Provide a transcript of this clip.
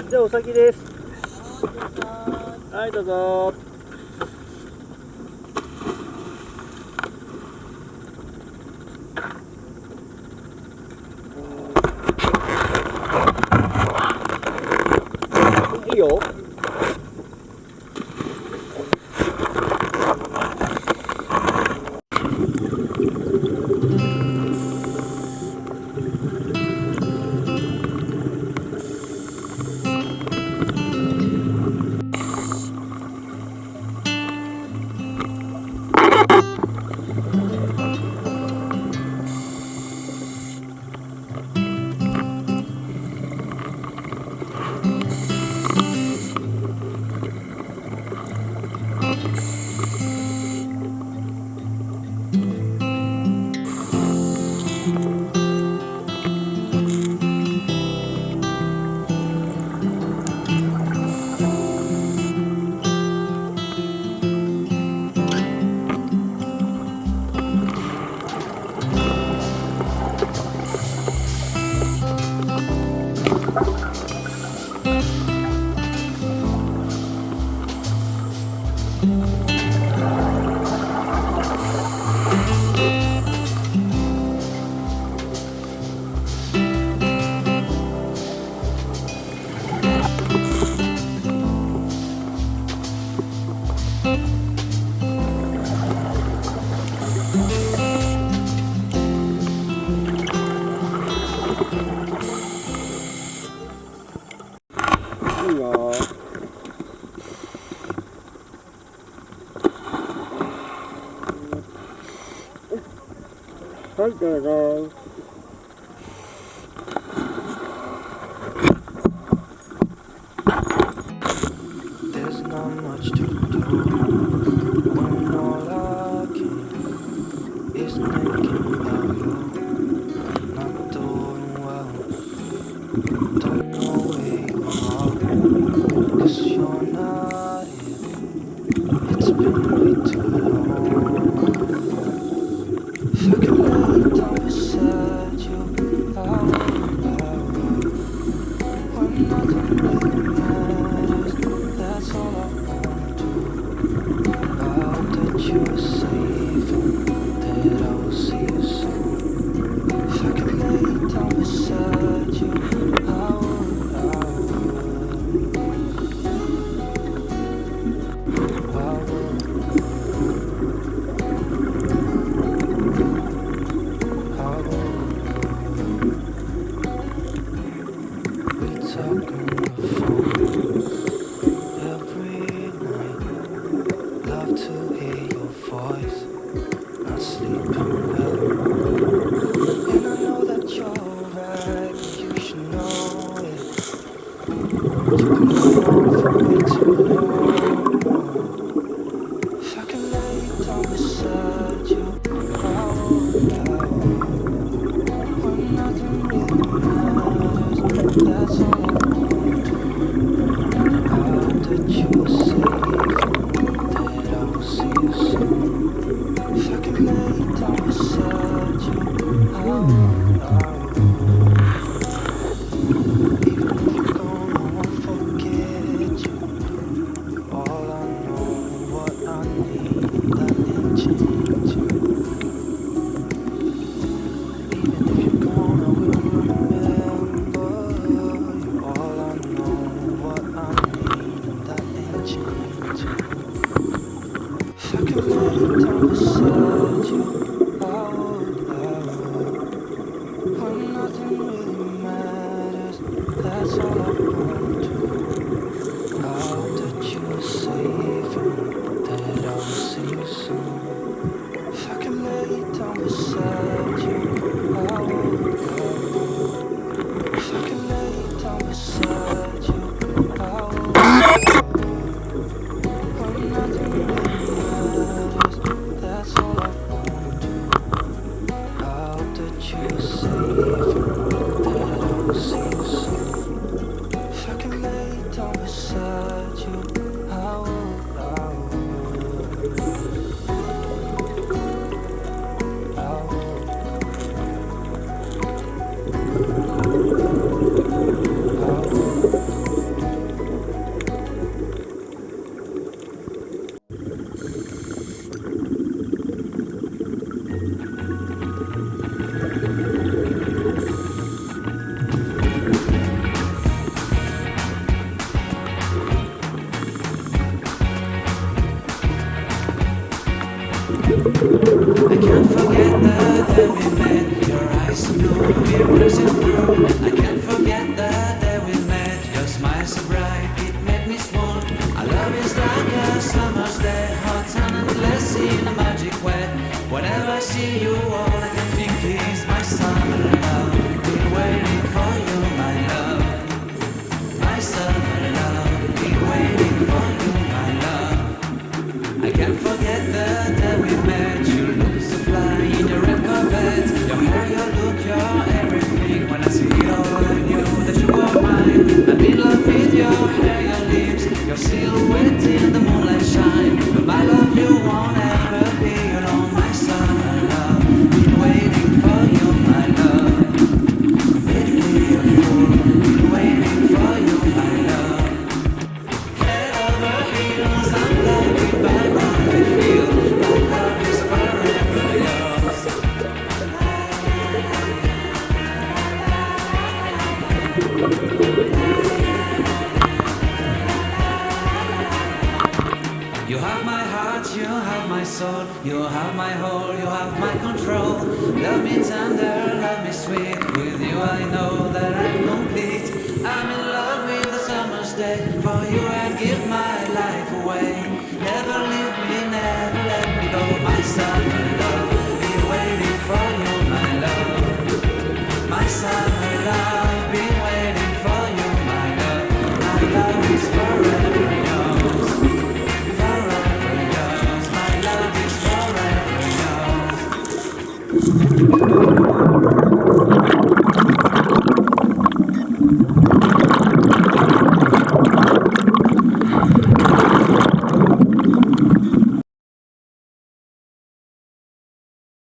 じゃあお先です。はい、どうぞ。いいよ。いいよ。はい、どうぞ。There's not much to do when all I can is thinking about you. Not doing well, don't know where you are, 'cause you're not here. It's been way too long. If I could lay down beside you, I would. When nothing really matters, that's all I wanna do. I hope that you are safe and that I will see you soon. If I could lay down beside you, I would. I would. We talk on the phone every night. Love to hear your voice. Not sleeping well, and I know that you're right. You should know it. You've been gone for way too long. If I can lay down beside you, I would. When nothing really matters, that's all I want to do. I hope that you are safe and that I will see you soon. If I could lay down beside you, I would. Even if you're gone, I won't forget you. You're all I know, what I need, and I ain't changing. Even if you're gone, I will remember. You're all I know, what I need, and I ain't changing. If I could lay down beside you, I would. When nothing really matters, that's all I want to. I hope that you are safe and that I will see you soon. If I could lay down beside you, I would. If I could lay down beside you, I would. When nothing really matters, that's all I want to. I hope that you are safe and that I will see you soon. If I could lay down beside you, I would. I would. I would. I would. soul. You have my whole, you have my control. Love me tender, love me sweet. With you I know that I'm complete. I'm in love with the summer's day. For you I'd give my life away. Never leave me, never let me go. My summer love, be waiting for you, my love. My summer love, be waiting for you, my love. My love is forever yours. Forever yours. My love is forever yours.